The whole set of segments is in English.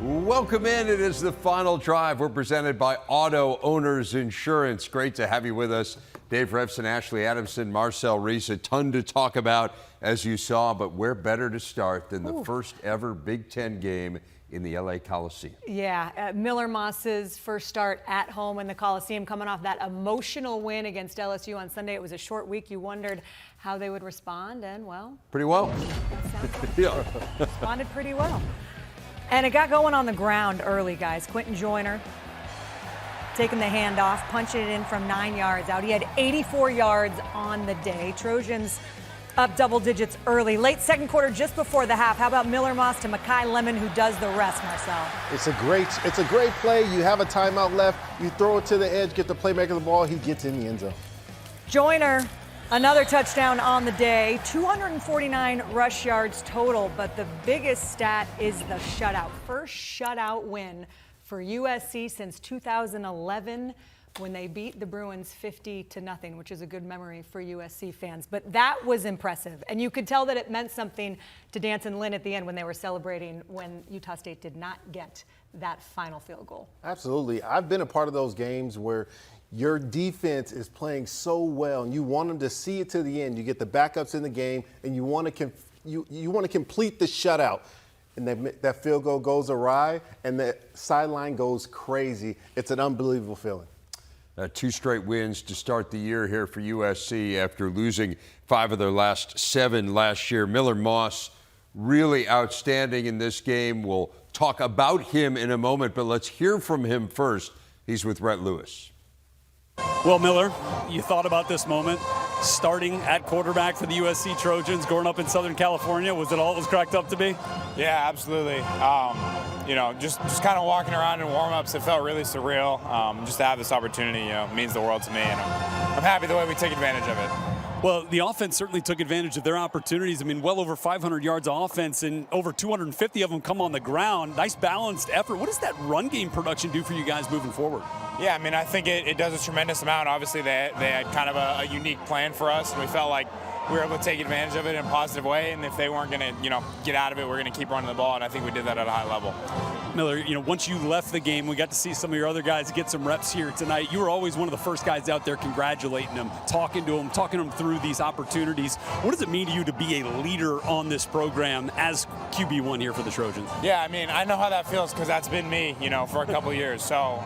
Welcome in. It is the final drive. We're presented by Auto Owners Insurance. Great to have you with us. Dave Revson, Ashley Adamson, Marcel Reese. A ton to talk about, as you saw, but where better to start than the first ever Big Ten game in the LA Coliseum. Yeah, Miller Moss's first start at home in the Coliseum, coming off that emotional win against LSU on Sunday. It was a short week. You wondered how they would respond, and well, pretty well. Yeah. Responded pretty well. And it got going on the ground early, guys. Quentin Joyner taking the handoff, punching it in from 9 yards out. He had 84 yards on the day. Trojans up double digits early. Late second quarter, just before the half. How about Miller Moss to Makai Lemon, who does the rest, Marcel? It's a great play. You have a timeout left. You throw it to the edge, get the playmaker the ball. He gets in the end zone. Joyner, another touchdown on the day. 249 rush yards total, but the biggest stat is the shutout. First shutout win for USC since 2011. When they beat the Bruins 50-0, which is a good memory for USC fans. But that was impressive. And you could tell that it meant something to Dance and Lynn at the end when they were celebrating when Utah State did not get that final field goal. Absolutely. I've been a part of those games where your defense is playing so well and you want them to see it to the end. You get the backups in the game and you want to you want to complete the shutout. And that field goal goes awry and the sideline goes crazy. It's an unbelievable feeling. 2 straight wins to start the year here for USC after losing 5 of their last 7 last year. Miller Moss really outstanding in this game. We'll talk about him in a moment, but let's hear from him first. He's with Rhett Lewis. Well, Miller, you thought about this moment, starting at quarterback for the USC Trojans, growing up in Southern California. Was it all it was cracked up to be? Yeah, absolutely. Just kind of walking around in warm-ups, it felt really surreal. Just to have this opportunity, means the world to me, and I'm happy the way we take advantage of it. Well, the offense certainly took advantage of their opportunities. I mean, well over 500 yards of offense and over 250 of them come on the ground. Nice balanced effort. What does that run game production do for you guys moving forward? Yeah, I mean, I think it does a tremendous amount. Obviously, they had kind of a unique plan for us, and we felt like we were able to take advantage of it in a positive way. And if they weren't going to, get out of it, we're going to keep running the ball. And I think we did that at a high level. Miller, once you left the game, we got to see some of your other guys get some reps here tonight. You were always one of the first guys out there congratulating them, talking to them through these opportunities. What does it mean to you to be a leader on this program as QB1 here for the Trojans? Yeah, I mean, I know how that feels because that's been me, for a couple years. So,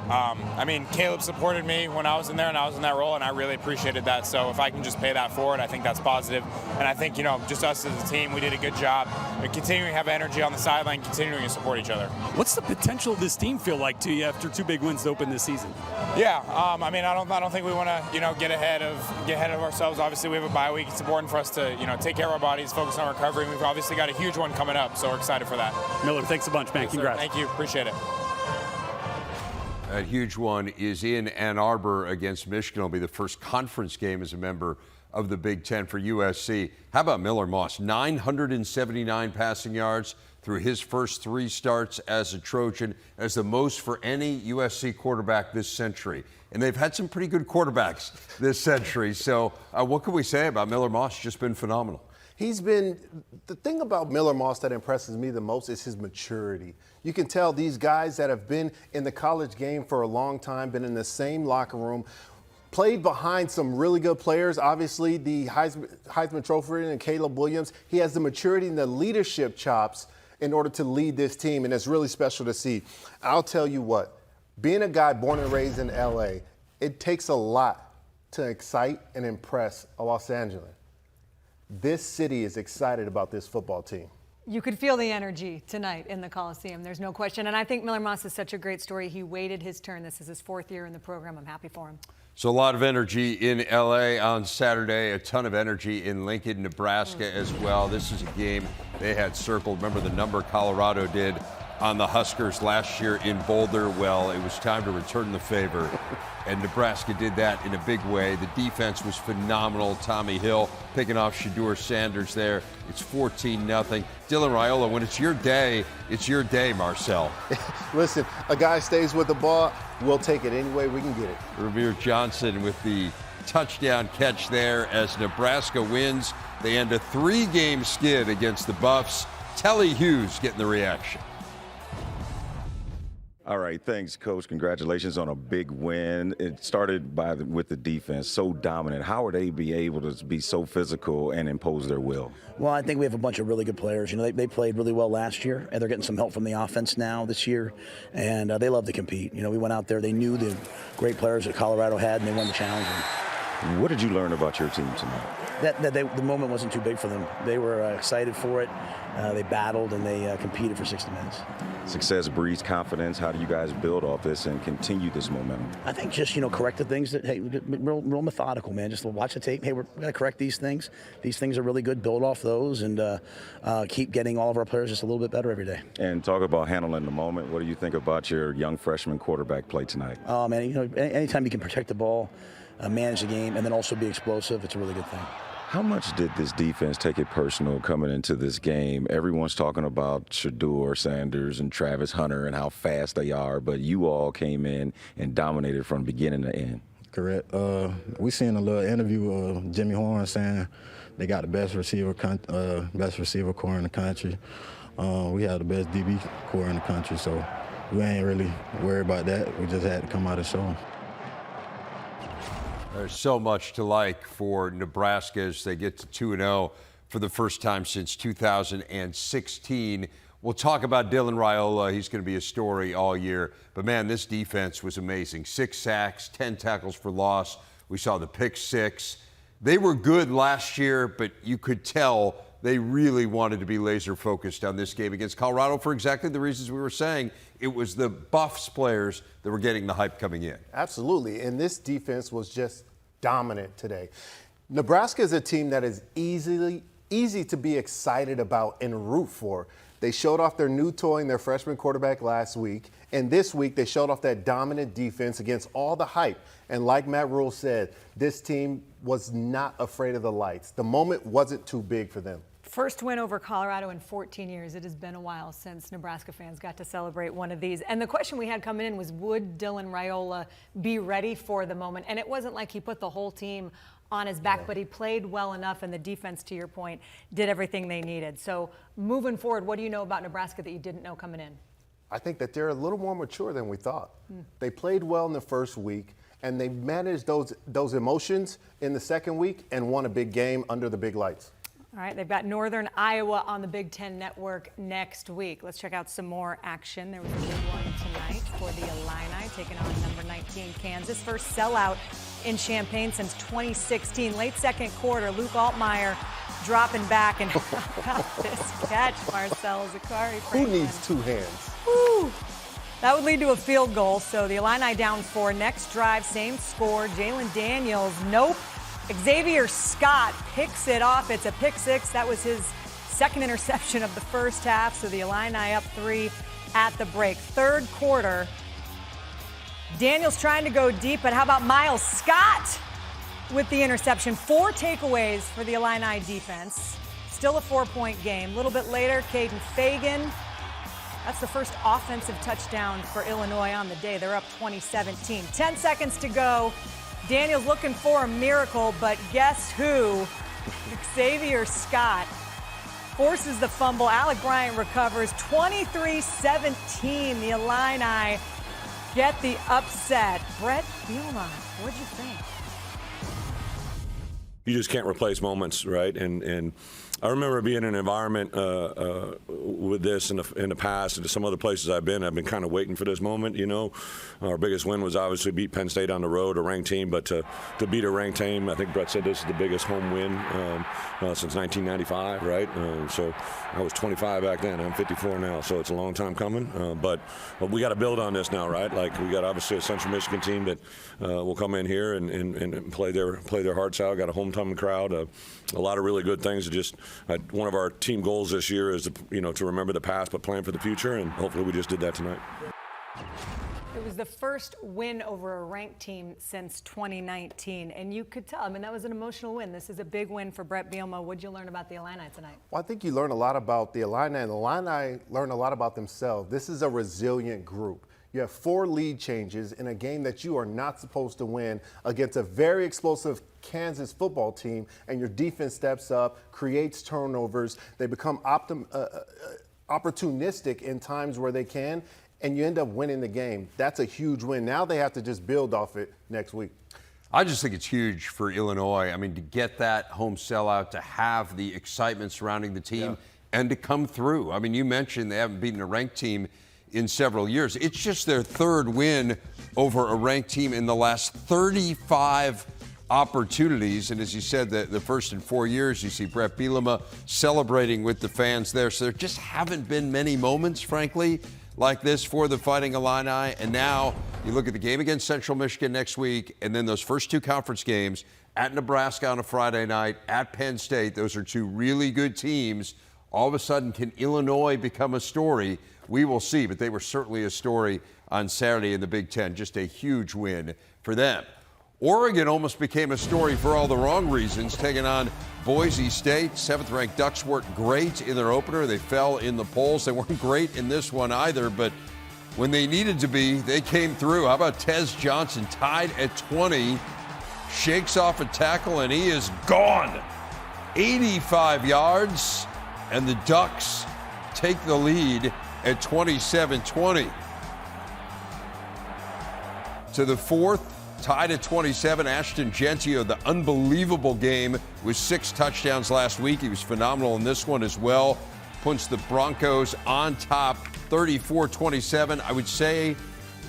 Caleb supported me when I was in there and I was in that role, and I really appreciated that. So if I can just pay that forward, I think that's positive. And I think, just us as a team, we did a good job of continuing to have energy on the sideline, continuing to support each other. What's the potential of this team feel like to you after 2 big wins to open this season? Yeah, I don't think we want to, get ahead of ourselves. Obviously, we have a bye week. It's important for us to, take care of our bodies, focus on recovery. We've obviously got a huge one coming up, so we're excited for that. Miller, thanks a bunch, man. Yes, congrats. Thank you. Appreciate it. That huge one is in Ann Arbor against Michigan. It'll be the first conference game as a member of the Big Ten for USC. How about Miller Moss? 979 passing yards through his first 3 starts as a Trojan, as the most for any USC quarterback this century. And they've had some pretty good quarterbacks this century. So what can we say about Miller Moss? Just been phenomenal. The thing about Miller Moss that impresses me the most is his maturity. You can tell these guys that have been in the college game for a long time, been in the same locker room, played behind some really good players. Obviously, the Heisman Trophy and Caleb Williams. He has the maturity and the leadership chops in order to lead this team, and it's really special to see. I'll tell you what, being a guy born and raised in LA, it takes a lot to excite and impress Los Angeles. This city is excited about this football team. You could feel the energy tonight in the Coliseum. There's no question. And I think Miller Moss is such a great story. He waited his turn. This is his 4th year in the program. I'm happy for him. So a lot of energy in LA on Saturday, a ton of energy in Lincoln, Nebraska as well. This is a game they had circled. Remember the number Colorado did on the Huskers last year in Boulder? Well, it was time to return the favor, and Nebraska did that in a big way. The defense was phenomenal. Tommy Hill picking off Shedeur Sanders there. It's 14-0. Dylan Raiola, when it's your day, Marcel. Listen, a guy stays with the ball, we'll take it any way we can get it. Ramir Johnson with the touchdown catch there as Nebraska wins. They end a 3-game skid against the Buffs. Telly Hughes getting the reaction. All right, thanks, Coach. Congratulations on a big win. It started with the defense, so dominant. How are they be able to be so physical and impose their will? Well, I think we have a bunch of really good players. You know, they played really well last year, and they're getting some help from the offense now this year, and they love to compete. You know, we went out there, they knew the great players that Colorado had, and they won the challenge. What did you learn about your team tonight? The moment wasn't too big for them. They were excited for it. They battled, and they competed for 60 minutes. Success breeds confidence. How do you guys build off this and continue this momentum? I think just, correct the things that, hey, real methodical, man. Just watch the tape. Hey, we're going to correct these things. These things are really good. Build off those and keep getting all of our players just a little bit better every day. And talk about handling the moment. What do you think about your young freshman quarterback play tonight? Oh, man, anytime you can protect the ball, manage the game, and then also be explosive, it's a really good thing. How much did this defense take it personal coming into this game? Everyone's talking about Shedeur Sanders and Travis Hunter and how fast they are, but you all came in and dominated from beginning to end. Correct. We seen a little interview of Jimmy Horn saying they got the best receiver core in the country. We have the best DB core in the country, so we ain't really worried about that. We just had to come out and show them. There's so much to like for Nebraska as they get to 2-0 for the first time since 2016. We'll talk about Dylan Raiola. He's going to be a story all year. But, man, this defense was amazing. 6 sacks, 10 tackles for loss. We saw the pick 6. They were good last year, but you could tell they really wanted to be laser focused on this game against Colorado for exactly the reasons we were saying. It was the Buffs players that were getting the hype coming in. Absolutely, and this defense was just dominant today. Nebraska is a team that is easy to be excited about and root for. They showed off their new toy in their freshman quarterback last week, and this week they showed off that dominant defense against all the hype. And like Matt Rhule said, this team was not afraid of the lights. The moment wasn't too big for them. First win over Colorado in 14 years. It has been a while since Nebraska fans got to celebrate one of these. And the question we had coming in was, would Dylan Raiola be ready for the moment? And it wasn't like he put the whole team on his back, but he played well enough, and the defense, to your point, did everything they needed. So moving forward, what do you know about Nebraska that you didn't know coming in? I think that they're a little more mature than we thought. They played well in the first week, and they managed those emotions in the second week and won a big game under the big lights. All right, they've got Northern Iowa on the Big Ten Network next week. Let's check out some more action. There was a big one tonight for the Illini, taking on number 19 Kansas. First sellout in Champaign since 2016. Late second quarter, Luke Altmaier dropping back, and how about this catch, Marcel Zakari? Who needs 2 hands? Woo! That would lead to a field goal, so the Illini down 4. Next drive, same score. Jalen Daniels, nope. Xavier Scott picks it off. It's a pick 6. That was his second interception of the first half, so the Illini up 3 at the break. Third quarter, Daniels trying to go deep, but how about Miles Scott with the interception? 4 takeaways for the Illini defense. Still a 4-point game. A little bit later, Caden Fagan. That's the first offensive touchdown for Illinois on the day. They're up 20-17. 10 seconds to go. Daniels looking for a miracle, but guess who? Xavier Scott forces the fumble. Alec Bryant recovers. 23-17. The Illini get the upset. Brett Bielema, what'd you think? You just can't replace moments, right? And I remember being in an environment with this in the past, and some other places I've been kind of waiting for this moment, you know. Our biggest win was obviously beat Penn State on the road, a ranked team, but to beat a ranked team, I think Brett said this is the biggest home win since 1995, right? So I was 25 back then. I'm 54 now, so it's a long time coming. But we got to build on this now, right? Like, we got obviously a Central Michigan team that will come in here and play their hearts out. Got a homecoming crowd, a lot of really good things. One of our team goals this year is to remember the past but plan for the future, and hopefully we just did that tonight. It was the first win over a ranked team since 2019, and you could tell. I mean, that was an emotional win. This is a big win for Brett Bielema. What'd you learn about the Illini tonight? Well, I think you learn a lot about the Illini, and the Illini learn a lot about themselves. This is a resilient group. You have 4 lead changes in a game that you are not supposed to win against a very explosive Kansas football team, and your defense steps up, creates turnovers. They become opportunistic in times where they can, and you end up winning the game. That's a huge win. Now they have to just build off it next week. I just think it's huge for Illinois. I mean, to get that home sellout, to have the excitement surrounding the team, and to come through. I mean, you mentioned they haven't beaten a ranked team in several years. It's just their third win over a ranked team in the last 35 opportunities. And as you said, the first in 4 years, you see Brett Bielema celebrating with the fans there. So there just haven't been many moments, frankly, like this for the Fighting Illini. And now you look at the game against Central Michigan next week, and then those first two conference games at Nebraska on a Friday night, at Penn State. Those are two really good teams. All of a sudden, can Illinois become a story? We will see, but they were certainly a story on Saturday in the Big Ten. Just a huge win for them. Oregon almost became a story for all the wrong reasons, taking on Boise State. 7th-ranked Ducks weren't great in their opener. They fell in the polls. They weren't great in this one either, but when they needed to be, they came through. How about Tez Johnson, tied at 20, shakes off a tackle, and he is gone. 85 yards, and the Ducks take the lead at 27-20. To the fourth, tied at 27, Ashton Gentio, the unbelievable game with 6 touchdowns last week. He was phenomenal in this one as well. Puts the Broncos on top, 34-27. I would say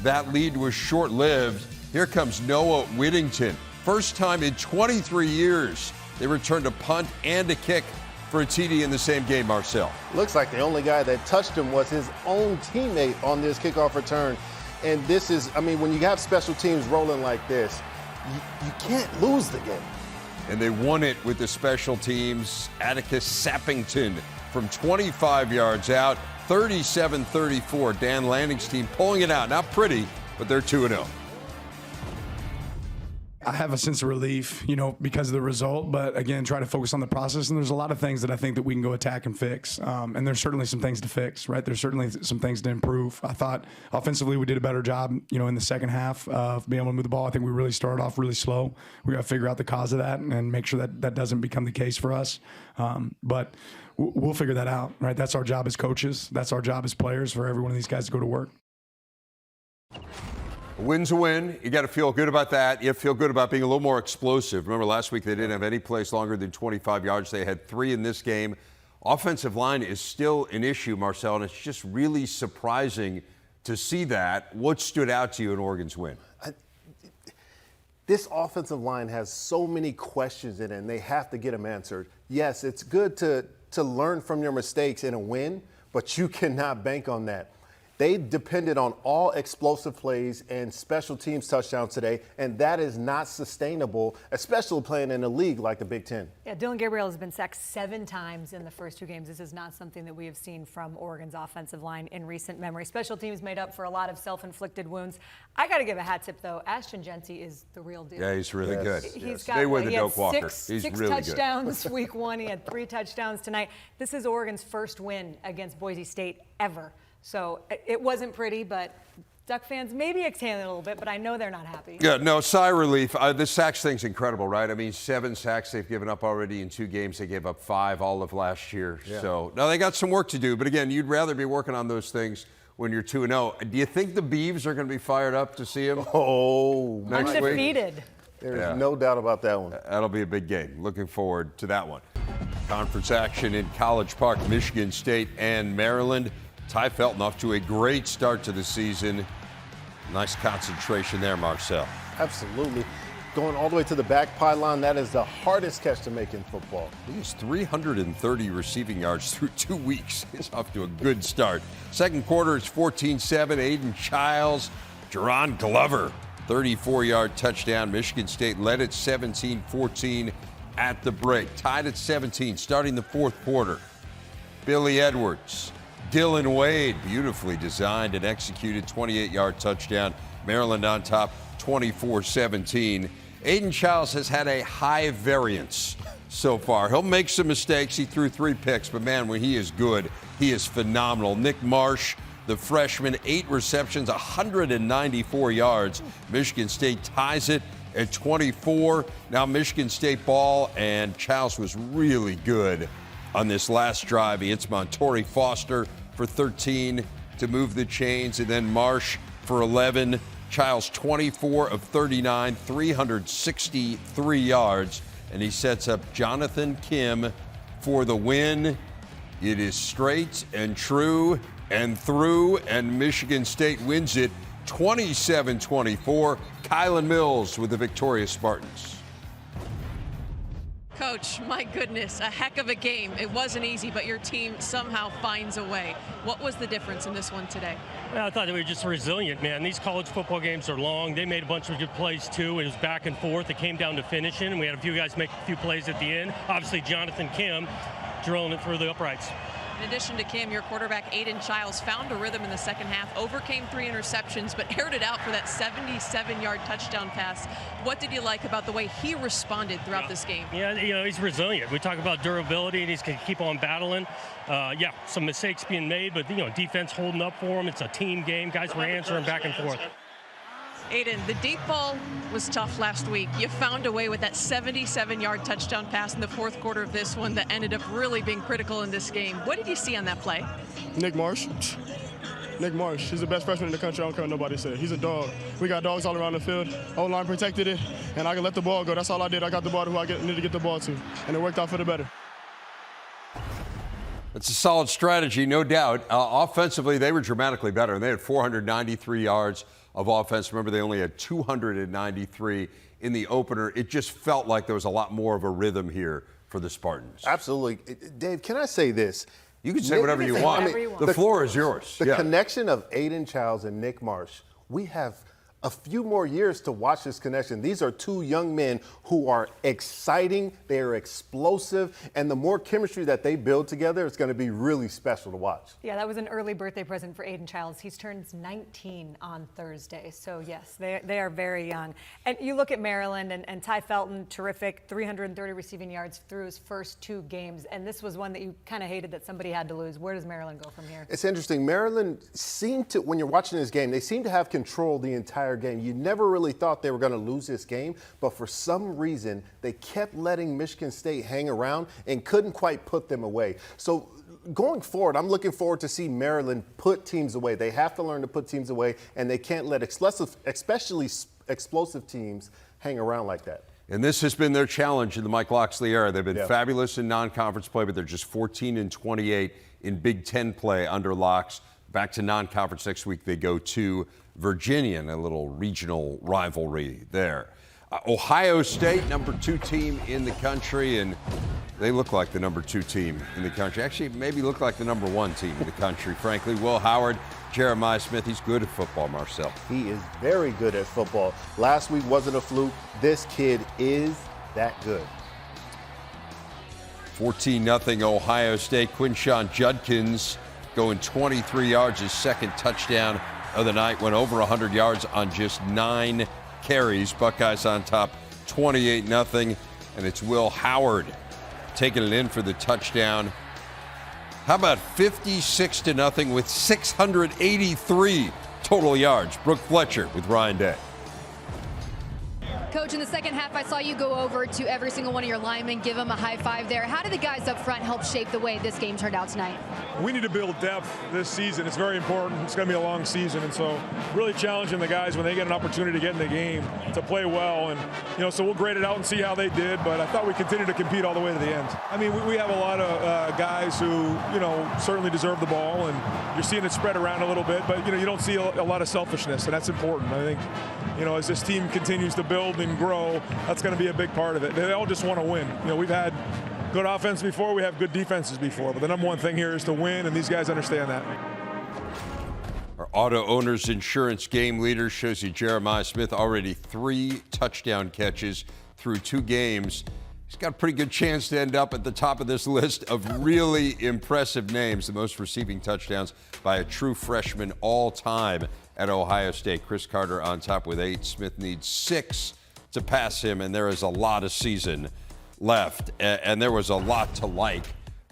that lead was short-lived. Here comes Noah Whittington. First time in 23 years they returned a punt and a kick for a TD in the same game, Marcel. Looks like the only guy that touched him was his own teammate on this kickoff return. And this is, I mean, when you have special teams rolling like this, you can't lose the game. And they won it with the special teams. Atticus Sappington from 25 yards out, 37-34. Dan Lanning's team pulling it out. Not pretty, but they're 2-0. I have a sense of relief, because of the result, but again, try to focus on the process. And there's a lot of things that I think that we can go attack and fix. And there's certainly some things to fix, right? There's certainly some things to improve. I thought offensively we did a better job, in the second half of being able to move the ball. I think we really started off really slow. We got to figure out the cause of that and make sure that that doesn't become the case for us. But we'll figure that out, right? That's our job as coaches. That's our job as players, for every one of these guys to go to work. A win's a win. You got to feel good about that. You feel good about being a little more explosive. Remember last week they didn't have any plays longer than 25 yards. They had 3 in this game. Offensive line is still an issue, Marcel, and it's just really surprising to see that. What stood out to you in Oregon's win? This offensive line has so many questions in it, and they have to get them answered. Yes, it's good to learn from your mistakes in a win, but you cannot bank on that. They depended on all explosive plays and special teams touchdowns today, and that is not sustainable, especially playing in a league like the Big Ten. Yeah, Dylan Gabriel has been sacked 7 times in the first 2 games. This is not something that we have seen from Oregon's offensive line in recent memory. Special teams made up for a lot of self-inflicted wounds. I got to give a hat tip, though. Ashton Gentio is the real deal. Yeah, he's really good. He's got Stay with the he had Doak Walker. Six really touchdowns good. week 1. He had 3 touchdowns tonight. This is Oregon's first win against Boise State ever. So it wasn't pretty, but Duck fans may be exhaling a little bit, but I know they're not happy. Yeah, no, sigh of relief. The sacks thing's incredible, right? I mean, 7 sacks they've given up already in 2 games. They gave up 5 all of last year. Yeah. So now they got some work to do. But again, you'd rather be working on those things when you're 2-0. Do you think the Beavs are going to be fired up to see him? Oh, next week? Undefeated. There's no doubt about that one. That'll be a big game. Looking forward to that one. Conference action in College Park, Michigan State and Maryland. Ty Felton off to a great start to the season. Nice concentration there, Marcel. Absolutely. Going all the way to the back pylon, that is the hardest catch to make in football. He has 330 receiving yards through 2 weeks. He's off to a good start. Second quarter, it's 14-7. Aiden Childs, Jerron Glover, 34-yard touchdown. Michigan State led at 17-14 at the break. Tied at 17, starting the fourth quarter. Billy Edwards, Dylan Wade, beautifully designed and executed, 28-yard touchdown. Maryland on top, 24-17. Aiden Childs has had a high variance so far. He'll make some mistakes. He threw 3 picks, but man, when he is good, he is phenomenal. Nick Marsh, the freshman, 8 receptions, 194 yards. Michigan State ties it at 24. Now Michigan State ball, and Childs was really good on this last drive. He hits Montori Foster for 13. to move the chains. And then Marsh for 11. Childs 24 of 39, 363 yards. And he sets up Jonathan Kim for the win. It is straight and true and through, and Michigan State wins it 27-24. Kylan Mills with the victorious Spartans. Coach, my goodness, a heck of a game. It wasn't easy, but your team somehow finds a way. What was the difference in this one today? Well, I thought they were just resilient, man. These college football games are long. They made a bunch of good plays, too. It was back and forth. It came down to finishing, and we had a few guys make a few plays at the end. Obviously, Jonathan Kim drilling it through the uprights. In addition to Kim, your quarterback, Aiden Childs, found a rhythm in the second half, overcame 3 interceptions, but aired it out for that 77-yard touchdown pass. What did you like about the way he responded throughout this game? Yeah, you know, he's resilient. We talk about durability, and he's going to keep on battling. Yeah, some mistakes being made, but, you know, defense holding up for him. It's a team game. Guys were answering back and forth. Aiden, the deep ball was tough last week. You found a way with that 77-yard touchdown pass in the fourth quarter of this one that ended up really being critical in this game. What did you see on that play? Nick Marsh. He's the best freshman in the country. I don't care what nobody said. He's a dog. We got dogs all around the field. O-line protected it, and I can let the ball go. That's all I did. I got the ball to who I needed to get the ball to, and it worked out for the better. It's a solid strategy, no doubt. Offensively, they were dramatically better. They had 493 yards of offense. Remember, they only had 293 in the opener. It just felt like there was a lot more of a rhythm here for the Spartans. Absolutely. Dave, can I say this? You can say whatever you want. Whatever you want. The floor is yours. The connection of Aiden Childs and Nick Marsh, we have a few more years to watch this connection. These are two young men who are exciting, they are explosive, and the more chemistry that they build together, it's going to be really special to watch. Yeah, that was an early birthday present for Aiden Childs. He's turned 19 on Thursday. So, yes, they are very young. And you look at Maryland and Ty Felton, terrific, 330 receiving yards through his first 2 games. And this was one that you kind of hated that somebody had to lose. Where does Maryland go from here? It's interesting. Maryland seemed to, when you're watching this game, they seem to have control the entire game. You never really thought they were going to lose this game, but for some reason, they kept letting Michigan State hang around and couldn't quite put them away. So going forward, I'm looking forward to see Maryland put teams away. They have to learn to put teams away, and they can't let especially explosive teams hang around like that. And this has been their challenge in the Mike Locksley era. They've been fabulous in non-conference play, but they're just 14-28 in Big Ten play under Locks. Back to non-conference next week, they go to Virginia in a little regional rivalry there. Ohio State, number 2 team in the country, and they look like the number 2 team in the country. Actually, maybe look like the number 1 team in the country, frankly. Will Howard, Jeremiah Smith, he's good at football, Marcel. He is very good at football. Last week wasn't a fluke. This kid is that good. 14-0 Ohio State. Quinshon Judkins going 23 yards, his second touchdown of the night, went over 100 yards on just 9 carries. Buckeyes on top 28-0, and it's Will Howard taking it in for the touchdown. How about 56-0 with 683 total yards? Brooke Fletcher with Ryan Day. Coach, in the second half, I saw you go over to every single one of your linemen, give them a high five there. How did the guys up front help shape the way this game turned out tonight? We need to build depth this season. It's very important. It's going to be a long season, and so really challenging the guys when they get an opportunity to get in the game to play well. And so we'll grade it out and see how they did. But I thought we continued to compete all the way to the end. I mean, we have a lot of guys who certainly deserve the ball, and you're seeing it spread around a little bit. But you don't see a lot of selfishness, and that's important. I think as this team continues to build and grow, that's going to be a big part of it. They all just want to win. We've had good offense before, we have good defenses before, but the number one thing here is to win, and these guys understand that. Our Auto Owners Insurance game leader shows you Jeremiah Smith, already 3 touchdown catches through 2 games. He's got a pretty good chance to end up at the top of this list of really impressive names, the most receiving touchdowns by a true freshman all time at Ohio State. Chris Carter on top with 8. Smith needs 6 to pass him, and there is a lot of season left. And there was a lot to like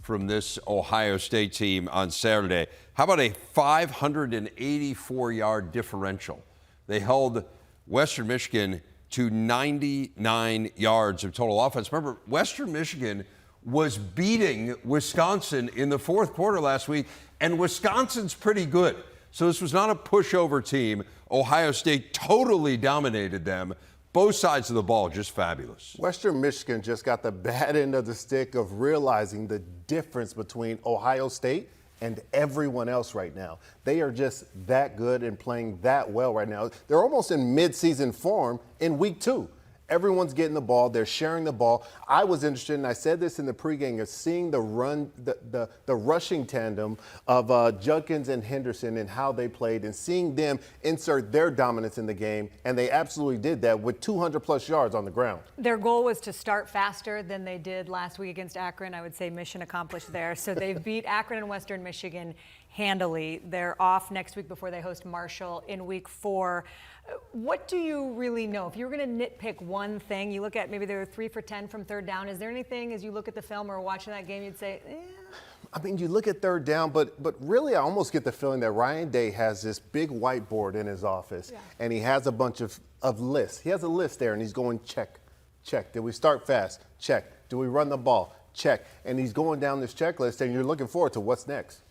from this Ohio State team on Saturday. How about a 584-yard differential? They held Western Michigan to 99 yards of total offense. Remember, Western Michigan was beating Wisconsin in the fourth quarter last week, and Wisconsin's pretty good. So this was not a pushover team. Ohio State totally dominated them. Both sides of the ball just fabulous. Western Michigan just got the bad end of the stick of realizing the difference between Ohio State and everyone else right now. They are just that good and playing that well right now. They're almost in mid-season form in week 2. Everyone's getting the ball. They're sharing the ball. I was interested, and I said this in the pregame, of seeing the run, the rushing tandem of Judkins and Henderson and how they played, and seeing them insert their dominance in the game. And they absolutely did that with 200-plus yards on the ground. Their goal was to start faster than they did last week against Akron. I would say mission accomplished there. So they've beat Akron and Western Michigan handily. They're off next week before they host Marshall in week 4. What do you really know? If you were going to nitpick one thing, you look at maybe they were 3 for 10 from third down. Is there anything as you look at the film or watching that game you'd say, I mean, you look at third down, but really I almost get the feeling that Ryan Day has this big whiteboard in his office, and he has a bunch of lists. He has a list there, and he's going check, check. Did we start fast? Check. Do we run the ball? Check. And he's going down this checklist, and you're looking forward to what's next.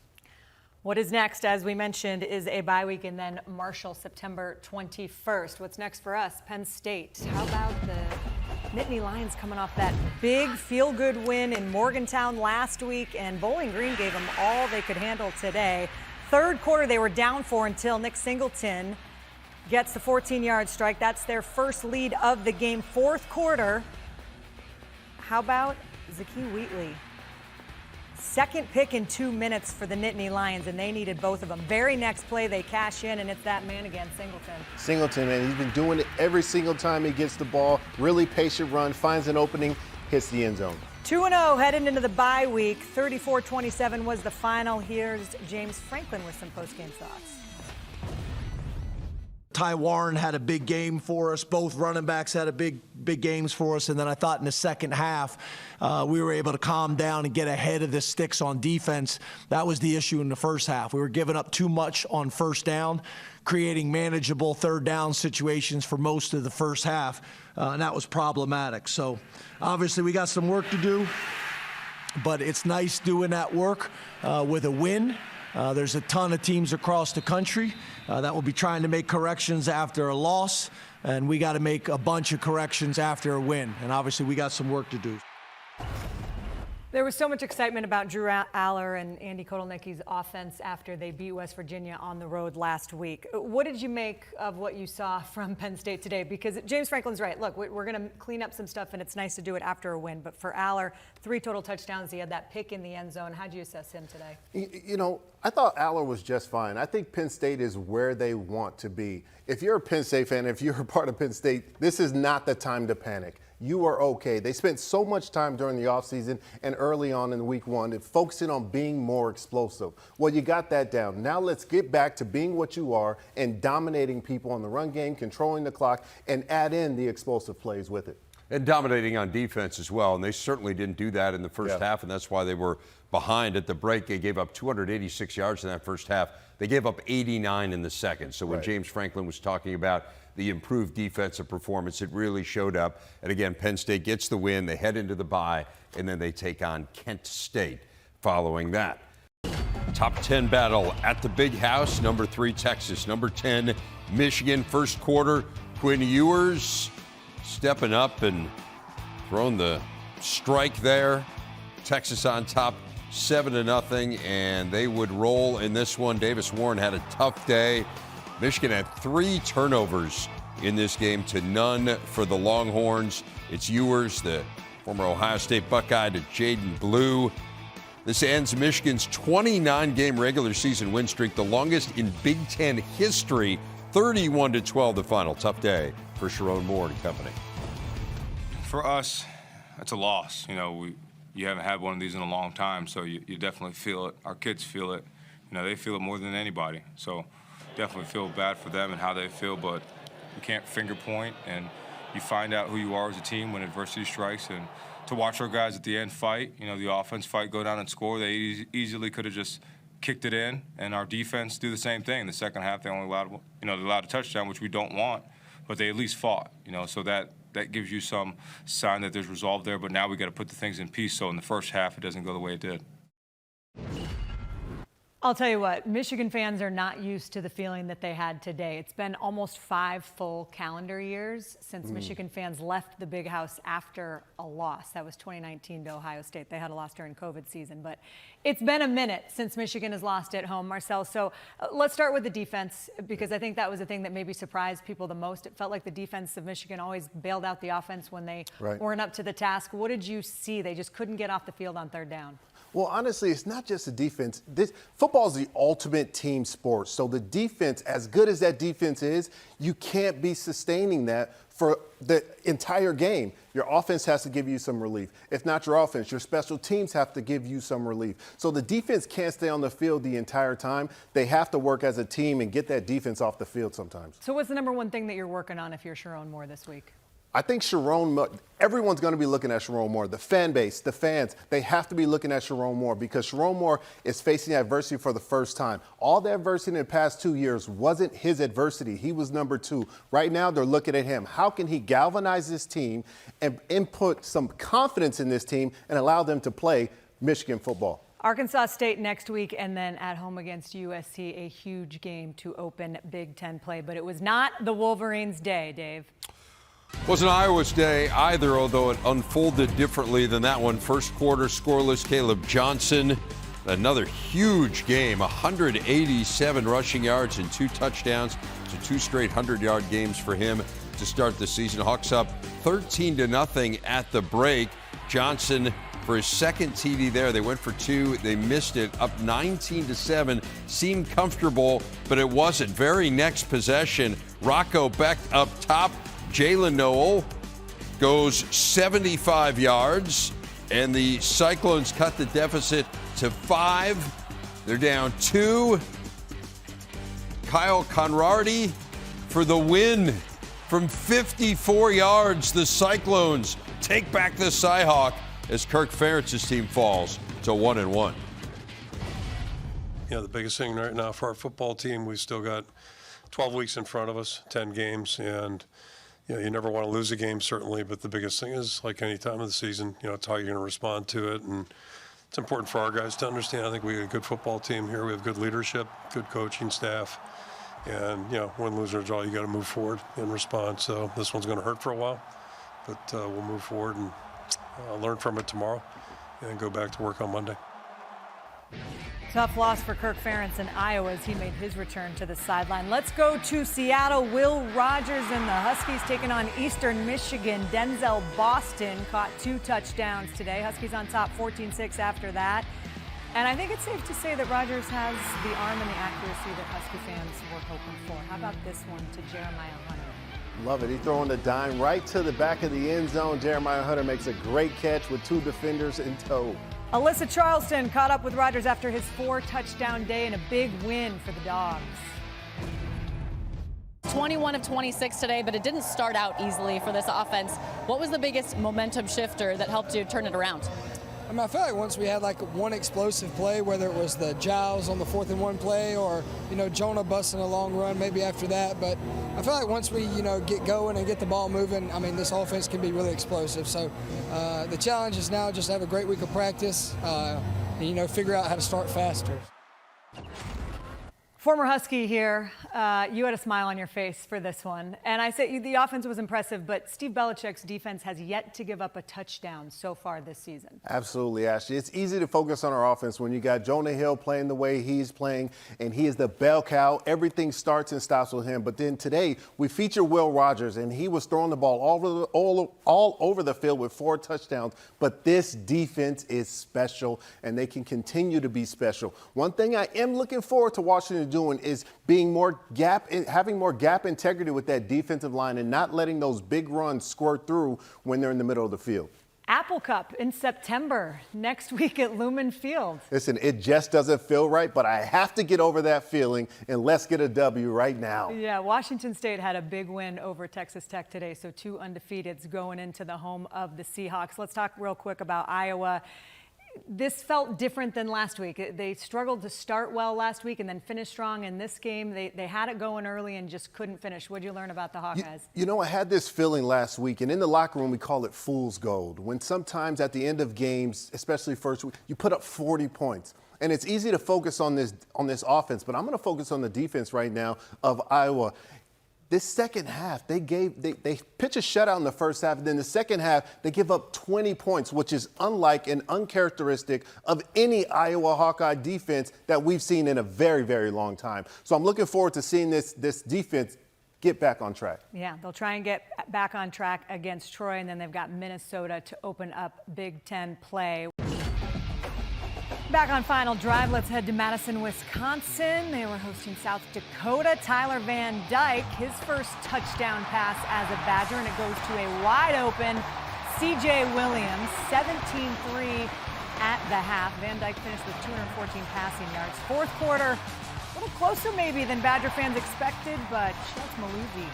What is next, as we mentioned, is a bye week and then Marshall September 21st. What's next for us? Penn State. How about the Nittany Lions coming off that big feel-good win in Morgantown last week, and Bowling Green gave them all they could handle today. Third quarter, they were down 4 until Nick Singleton gets the 14-yard strike. That's their first lead of the game. Fourth quarter, how about Zakee Wheatley? Second pick in 2 minutes for the Nittany Lions, and they needed both of them. Very next play, they cash in, and it's that man again, Singleton. Singleton, man, he's been doing it every single time he gets the ball. Really patient run, finds an opening, hits the end zone. 2-0 heading into the bye week. 34-27 was the final. Here's James Franklin with some post-game thoughts. Ty Warren had a big game for us. Both running backs had a big games for us. And then I thought in the second half, we were able to calm down and get ahead of the sticks on defense. That was the issue in the first half. We were giving up too much on first down, creating manageable third down situations for most of the first half. And that was problematic. So obviously we got some work to do, but it's nice doing that work with a win. There's a ton of teams across the country that will be trying to make corrections after a loss, and we got to make a bunch of corrections after a win. And obviously, we got some work to do. There was so much excitement about Drew Aller and Andy Kotelnicki's offense after they beat West Virginia on the road last week. What did you make of what you saw from Penn State today? Because James Franklin's right. Look, we're going to clean up some stuff, and it's nice to do it after a win. But for Aller, 3 total touchdowns. He had that pick in the end zone. How do you assess him today? You know, I thought Aller was just fine. I think Penn State is where they want to be. If you're a Penn State fan, if you're a part of Penn State, this is not the time to panic. You are okay. They spent so much time during the offseason and early on in week 1 focusing on being more explosive. Well, you got that down. Now let's get back to being what you are and dominating people on the run game, controlling the clock, and add in the explosive plays with it. And dominating on defense as well. And they certainly didn't do that in the first half, and that's why they were behind at the break. They gave up 286 yards in that first half. They gave up 89 in the second. So when James Franklin was talking about the improved defensive performance, it really showed up. And again, Penn State gets the win. They head into the bye, and then they take on Kent State following that. Top 10 battle at the Big House. Number 3, Texas. Number 10, Michigan. First quarter, Quinn Ewers stepping up and throwing the strike there. Texas on top, 7-0, and they would roll in this one. Davis Warren had a tough day. Michigan had 3 turnovers in this game to none for the Longhorns. It's Ewers, the former Ohio State Buckeye, to Jaden Blue. This ends Michigan's 29-game regular season win streak, the longest in Big Ten history. 31-12 the final. Tough day for Sharon Moore and company. For us, it's a loss. You know, you haven't had one of these in a long time, so you definitely feel it. Our kids feel it. You know, they feel it more than anybody. So definitely feel bad for them and how they feel, but you can't finger point, and you find out who you are as a team when adversity strikes. And to watch our guys at the end fight, you know, the offense fight, go down and score, they easily could have just kicked it in, and our defense do the same thing. In the second half, they only allowed a touchdown, which we don't want, but they at least fought, you know, so that gives you some sign that there's resolve there. But now we got to put the things in peace, so in the first half, it doesn't go the way it did. I'll tell you what, Michigan fans are not used to the feeling that they had today. It's been almost 5 full calendar years since Michigan fans left the Big House after a loss. That was 2019 to Ohio State. They had a loss during COVID season, but it's been a minute since Michigan has lost at home, Marcel. So let's start with the defense, because I think that was the thing that maybe surprised people the most. It felt like the defense of Michigan always bailed out the offense when they weren't up to the task. What did you see? They just couldn't get off the field on 3rd down. Well, honestly, it's not just the defense. Football is the ultimate team sport. So the defense, as good as that defense is, you can't be sustaining that for the entire game. Your offense has to give you some relief. If not your offense, your special teams have to give you some relief. So the defense can't stay on the field the entire time. They have to work as a team and get that defense off the field sometimes. So what's the number one thing that you're working on if you're Sharon Moore this week? I think Sharon, everyone's going to be looking at Sharon Moore. The fan base, the fans, they have to be looking at Sharon Moore because Sharon Moore is facing adversity for the first time. All the adversity in the past 2 years wasn't his adversity. He was number 2. Right now, they're looking at him. How can he galvanize this team and input some confidence in this team and allow them to play Michigan football? Arkansas State next week, and then at home against USC, a huge game to open Big Ten play. But it was not the Wolverines' day, Dave. Wasn't Iowa's day either, although it unfolded differently than that one. First quarter scoreless, Caleb Johnson, another huge game, 187 rushing yards and 2 touchdowns. So 2 straight 100-yard games for him to start the season. Hawks up 13-0 at the break. Johnson for his second TD there. They went for 2. They missed it. Up 19-7. Seemed comfortable, but it wasn't. Very next possession, Rocco Beck up top. Jalen Noel goes 75 yards, and the Cyclones cut the deficit to 5. They're down 2. Kyle Conradi for the win from 54 yards. The Cyclones take back the Cyhawk as Kirk Ferentz's team falls to 1-1. The biggest thing right now for our football team, we've still got 12 weeks in front of us, 10 games, and you never want to lose a game, certainly, but the biggest thing is, like any time of the season, it's how you're going to respond to it. And it's important for our guys to understand. I think we have a good football team here. We have good leadership, good coaching staff. And, win, lose, or draw, you got to move forward and respond. So this one's going to hurt for a while, but we'll move forward and learn from it tomorrow and go back to work on Monday. Tough loss for Kirk Ferentz in Iowa as he made his return to the sideline. Let's go to Seattle. Will Rogers and the Huskies taking on Eastern Michigan. Denzel Boston caught 2 touchdowns today. Huskies on top 14-6 after that. And I think it's safe to say that Rogers has the arm and the accuracy that Husky fans were hoping for. How about this one to Jeremiah Hunter? Love it. He's throwing the dime right to the back of the end zone. Jeremiah Hunter makes a great catch with 2 defenders in tow. Alyssa Charleston caught up with Rogers after his 4-touchdown day and a big win for the Dogs. 21 of 26 today, but it didn't start out easily for this offense. What was the biggest momentum shifter that helped you turn it around? I feel like once we had like one explosive play, whether it was the Giles on the 4th-and-1 play or, Jonah busting a long run maybe after that. But I feel like once we, get going and get the ball moving, this offense can be really explosive. So the challenge is now just have a great week of practice and, figure out how to start faster. Former Husky here, you had a smile on your face for this one. And I say the offense was impressive, but Steve Belichick's defense has yet to give up a touchdown so far this season. Absolutely, Ashley. It's easy to focus on our offense when you got Jonah Hill playing the way he's playing, and he is the bell cow. Everything starts and stops with him. But then today, we feature Will Rogers, and he was throwing the ball all over the field with 4 touchdowns. But this defense is special, and they can continue to be special. One thing I am looking forward to Washington doing is having more gap integrity with that defensive line and not letting those big runs squirt through when they're in the middle of the field. Apple Cup in September, next week at Lumen Field. Listen, it just doesn't feel right, but I have to get over that feeling, and let's get a W right now. Yeah, Washington State had a big win over Texas Tech today, so 2 undefeateds going into the home of the Seahawks. Let's talk real quick about Iowa. This felt different than last week. They struggled to start well last week and then finish strong. In this game, they had it going early and just couldn't finish. What did you learn about the Hawkeyes? I had this feeling last week, and in the locker room, we call it fool's gold. When sometimes at the end of games, especially first week, you put up 40 points. And it's easy to focus on this offense, but I'm going to focus on the defense right now of Iowa. This second half, they pitch a shutout in the first half, and then the second half, they give up 20 points, which is unlike and uncharacteristic of any Iowa Hawkeye defense that we've seen in a very, very long time. So I'm looking forward to seeing this defense get back on track. Yeah, they'll try and get back on track against Troy, and then they've got Minnesota to open up Big Ten play. Back on Final Drive, let's head to Madison, Wisconsin. They were hosting South Dakota. Tyler Van Dyke, his first touchdown pass as a Badger, and it goes to a wide-open C.J. Williams, 17-3 at the half. Van Dyke finished with 214 passing yards. Fourth quarter, a little closer maybe than Badger fans expected, but Schultz Maluzzi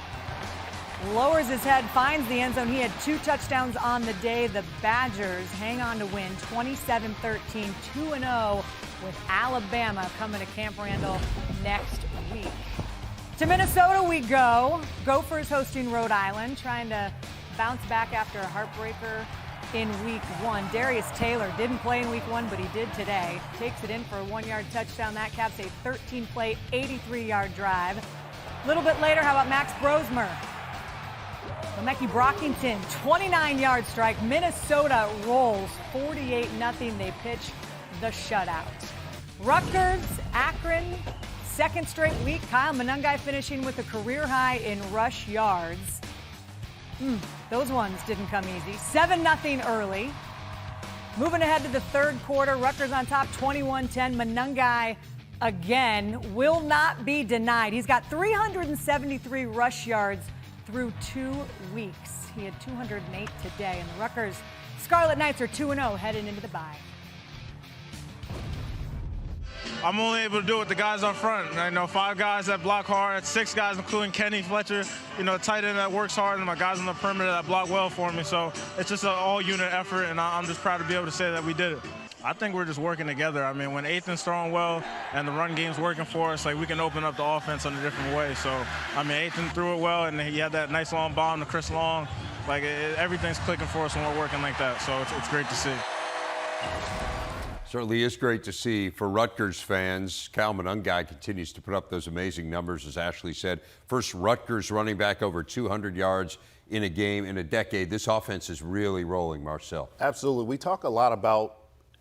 lowers his head, finds the end zone. He had 2 touchdowns on the day. The Badgers hang on to win 27-13, 2-0 with Alabama coming to Camp Randall next week. To Minnesota we go. Gophers hosting Rhode Island, trying to bounce back after a heartbreaker in week 1. Darius Taylor didn't play in week 1, but he did today. Takes it in for a 1-yard touchdown. That caps a 13-play, 83-yard drive. A little bit later, how about Max Brosmer? Lemeki Brockington, 29-yard strike. Minnesota rolls 48-0. They pitch the shutout. Rutgers, Akron, second straight week. Kyle Monangai finishing with a career high in rush yards. Those ones didn't come easy. 7-0 early. Moving ahead to the third quarter, Rutgers on top, 21-10. Monangai again will not be denied. He's got 373 rush yards through 2 weeks. He had 208 today, and the Rutgers Scarlet Knights are 2-0 heading into the bye. I'm only able to do it with the guys up front. I know 5 guys that block hard, 6 guys, including Kenny Fletcher, tight end that works hard, and my guys on the perimeter that block well for me. So it's just an all-unit effort, and I'm just proud to be able to say that we did it. I think we're just working together. I mean, when Ethan's throwing well and the run game's working for us, we can open up the offense in a different way. So, I mean, Ethan threw it well, and he had that nice long bomb to Chris Long. Everything's clicking for us when we're working like that. So it's great to see. Certainly is great to see for Rutgers fans. Kyle Monangai continues to put up those amazing numbers, as Ashley said. First Rutgers running back over 200 yards in a game in a decade. This offense is really rolling, Marcel. Absolutely. We talk a lot about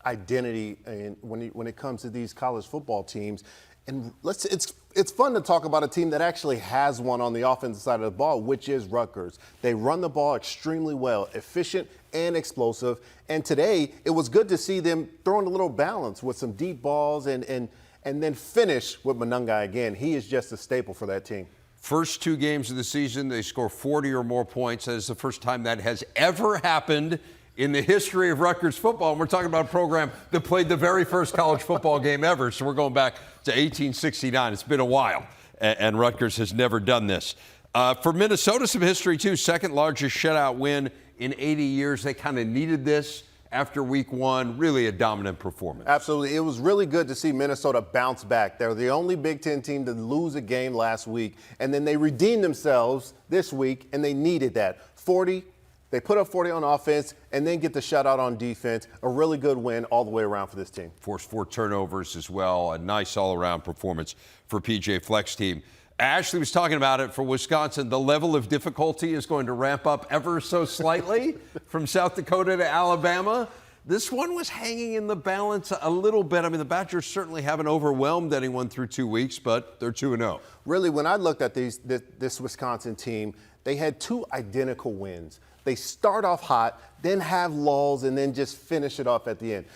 identity and when it comes to these college football teams, and it's fun to talk about a team that actually has one on the offensive side of the ball, which is Rutgers. They run the ball extremely well, efficient and explosive, and today it was good to see them throwing a little balance with some deep balls and then finish with Monangai again. He is just a staple for that team. First 2 games of the season, they score 40 or more points. That is the first time that has ever happened in the history of Rutgers football. And we're talking about a program that played the very first college football game ever. So we're going back to 1869. It's been a while, and Rutgers has never done this. For Minnesota, some history too. Second largest shutout win in 80 years. They kind of needed this after week 1. Really a dominant performance. Absolutely. It was really good to see Minnesota bounce back. They're the only Big Ten team to lose a game last week, and then they redeemed themselves this week, and they needed that. They put up 40 on offense and then get the shutout on defense. A really good win all the way around for this team. Forced 4 turnovers as well. A nice all-around performance for PJ Fleck's team. Ashley was talking about it for Wisconsin. The level of difficulty is going to ramp up ever so slightly from South Dakota to Alabama. This one was hanging in the balance a little bit. I mean, the Badgers certainly haven't overwhelmed anyone through 2 weeks, but they're 2-0. Really, when I looked at this Wisconsin team, they had 2 identical wins. They start off hot, then have lulls, and then just finish it off at the end.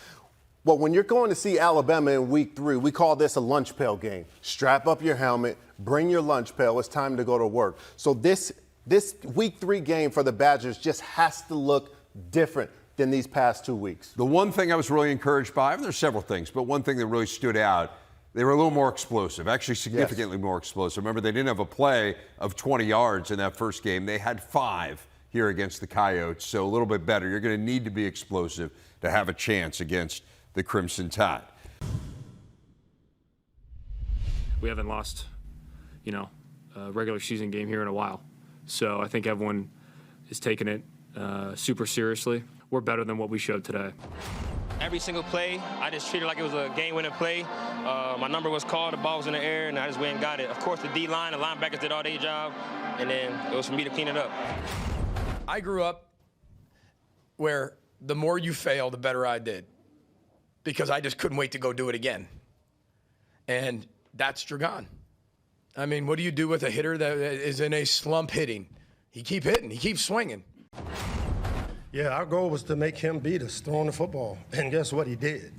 But when you're going to see Alabama in week 3, we call this a lunch pail game. Strap up your helmet, bring your lunch pail. It's time to go to work. So this week 3 game for the Badgers just has to look different than these past 2 weeks. The one thing I was really encouraged by, and there's several things, but one thing that really stood out, they were a little more explosive, actually significantly more explosive. Remember, they didn't have a play of 20 yards in that first game. They had 5 here against the Coyotes, so a little bit better. You're going to need to be explosive to have a chance against the Crimson Tide. We haven't lost, a regular season game here in a while. So I think everyone is taking it super seriously. We're better than what we showed today. every single play, I just treated it like it was a game-winning play. My number was called, the ball was in the air, and I just went and got it. Of course, the D-line, the linebackers did all their job, and then it was for me to clean it up. I grew up where the more you fail, the better I did, because I just couldn't wait to go do it again. And that's Dragan. I mean, what do you do with a hitter that is in a slump hitting? He keeps hitting. He keeps swinging. Yeah, our goal was to make him beat us throwing the football, and guess what? He did.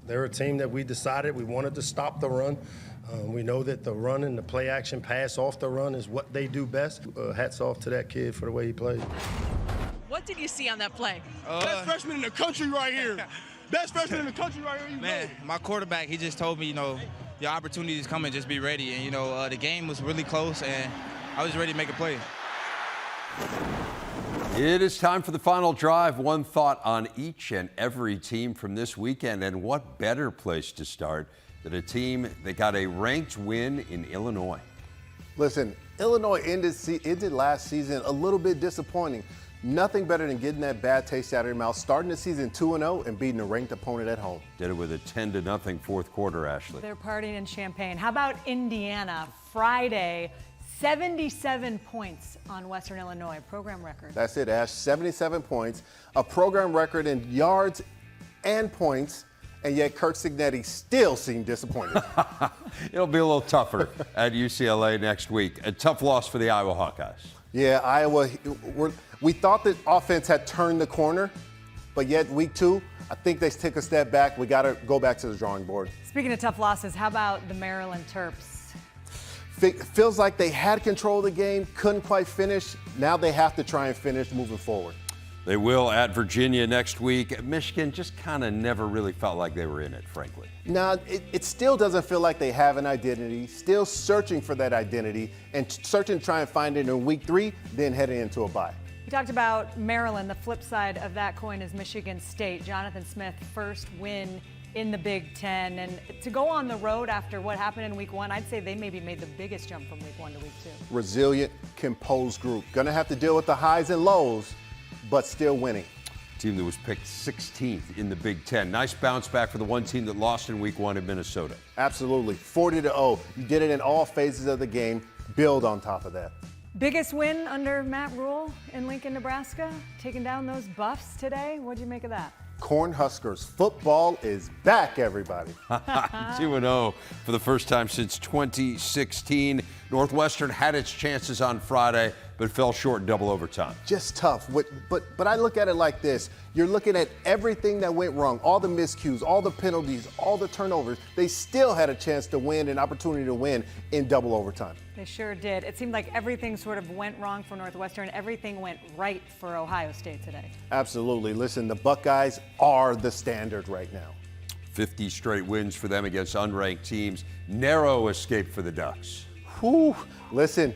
They're a team that we decided we wanted to stop the run. We know that the run and the play action pass off the run is what they do best. Hats off to that kid for the way he played. What did you see on that play? Best freshman in the country right here. Best freshman in the country right here. Man, my quarterback, he just told me, your opportunity is coming, just be ready. And, the game was really close, and I was ready to make a play. It is time for the final drive. One thought on each and every team from this weekend, and what better place to start than a team that got a ranked win in Illinois. Listen, Illinois ended last season a little bit disappointing. Nothing better than getting that bad taste out of your mouth, starting the season 2-0 and beating a ranked opponent at home. Did it with a 10-0 fourth quarter, Ashley. They're partying in Champaign. How about Indiana? Friday, 77 points on Western Illinois, program record. That's it, Ash. 77 points, a program record in yards and points, and yet Kirk Cignetti still seemed disappointed. It'll be a little tougher at UCLA next week. A tough loss for the Iowa Hawkeyes. Yeah, Iowa, we thought the offense had turned the corner, but yet week 2, I think they took a step back. We got to go back to the drawing board. Speaking of tough losses, how about the Maryland Terps? Feels like they had control of the game, couldn't quite finish. Now they have to try and finish moving forward. They will at Virginia next week. Michigan just kind of never really felt like they were in it, frankly. Now, it still doesn't feel like they have an identity, still searching for that identity and searching to try and find it in week 3, then heading into a bye. You talked about Maryland. The flip side of that coin is Michigan State. Jonathan Smith, first win in the Big Ten. And to go on the road after what happened in week 1, I'd say they maybe made the biggest jump from week 1 to week 2. Resilient, composed group. Gonna have to deal with the highs and lows, but still winning. Team that was picked 16th in the Big Ten. Nice bounce back for the one team that lost in week 1 in Minnesota. Absolutely, 40-0. You did it in all phases of the game. Build on top of that. Biggest win under Matt Rule in Lincoln, Nebraska, taking down those Buffs today. What'd you make of that? Cornhuskers football is back, everybody. 2-0 for the first time since 2016. Northwestern had its chances on Friday, but fell short in double overtime. Just tough. But I look at it like this. You're looking at everything that went wrong, all the miscues, all the penalties, all the turnovers. They still had a chance to win, an opportunity to win in double overtime. They sure did. It seemed like everything sort of went wrong for Northwestern. Everything went right for Ohio State today. Absolutely. Listen, the Buckeyes are the standard right now. 50 straight wins for them against unranked teams. Narrow escape for the Ducks. Whew. Listen,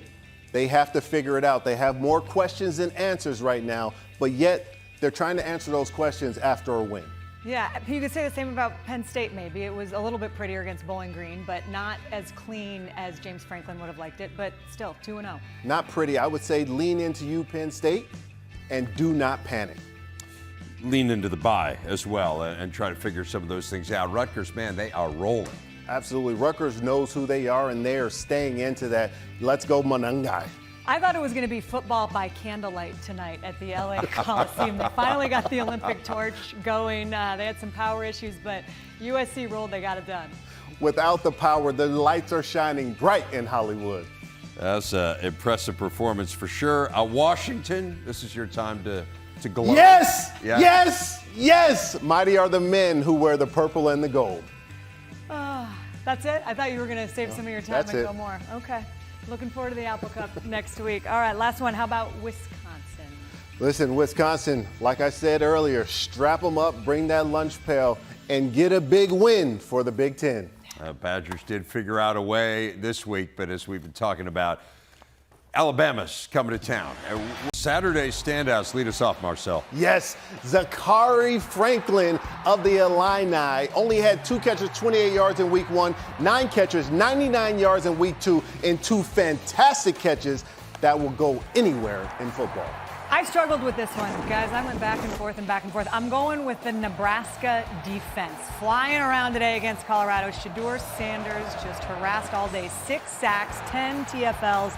they have to figure it out. They have more questions than answers right now, but yet they're trying to answer those questions after a win. Yeah, you could say the same about Penn State maybe. It was a little bit prettier against Bowling Green, but not as clean as James Franklin would have liked it, but still 2-0. Not pretty. I would say lean into you, Penn State, and do not panic. Lean into the bye as well and try to figure some of those things out. Rutgers, man, they are rolling. Absolutely. Rutgers knows who they are, and they are staying into that. Let's go, Monangai. I thought it was going to be football by candlelight tonight at the LA Coliseum. They finally got the Olympic torch going. They had some power issues, but USC rolled. They got it done. Without the power, the lights are shining bright in Hollywood. That's an impressive performance for sure. Washington, this is your time to glow. Yes! Yeah. Yes! Yes! Mighty are the men who wear the purple and the gold. That's it? I thought you were going to save some of your time and go more. Okay. Looking forward to the Apple Cup next week. All right, last one. How about Wisconsin? Listen, Wisconsin, like I said earlier, strap them up, bring that lunch pail, and get a big win for the Big Ten. Badgers did figure out a way this week, but as we've been talking about, Alabama's coming to town. Saturday standouts lead us off, Marcel. Yes, Zachary Franklin of the Illini only had 2 catches, 28 yards in week 1, 9 catches, 99 yards in week 2, and 2 fantastic catches that will go anywhere in football. I struggled with this one, guys. I went back and forth and back and forth. I'm going with the Nebraska defense. Flying around today against Colorado. Shedeur Sanders just harassed all day. 6 sacks, 10 TFLs.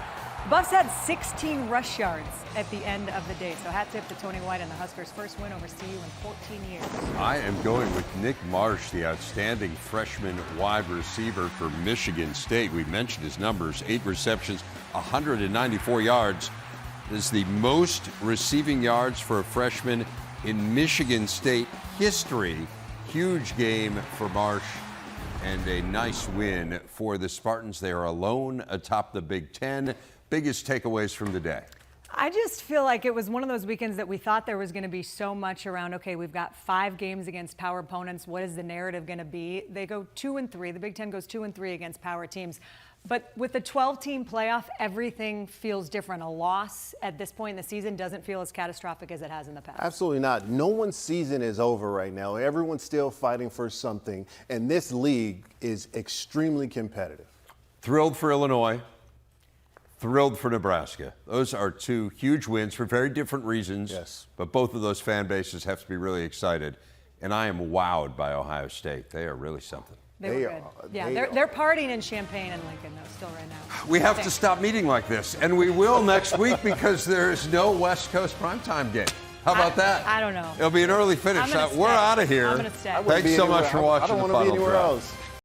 Buffs had 16 rush yards at the end of the day. So hat tip to Tony White and the Huskers' first win over CU in 14 years. I am going with Nick Marsh, the outstanding freshman wide receiver for Michigan State. We mentioned his numbers, 8 receptions, 194 yards. This is the most receiving yards for a freshman in Michigan State history. Huge game for Marsh and a nice win for the Spartans. They are alone atop the Big Ten. Biggest takeaways from the day? I just feel like it was one of those weekends that we thought there was going to be so much around, okay, we've got 5 games against power opponents. What is the narrative going to be? They go 2-3. The Big Ten goes 2-3 against power teams. But with the 12-team playoff, everything feels different. A loss at this point in the season doesn't feel as catastrophic as it has in the past. Absolutely not. No one's season is over right now. Everyone's still fighting for something, and this league is extremely competitive. Thrilled for Illinois. Thrilled for Nebraska. Those are 2 huge wins for very different reasons. Yes. But both of those fan bases have to be really excited. And I am wowed by Ohio State. They are really something. They were good. Yeah, they're partying in Champaign and Lincoln, though, still right now. We have to stop meeting like this. And we will next week because there is no West Coast primetime game. How about that? I don't know. It'll be an early finish. I'm gonna We're stay. out of here. I'm going to stay. Thanks so much for watching. I don't want to be anywhere else.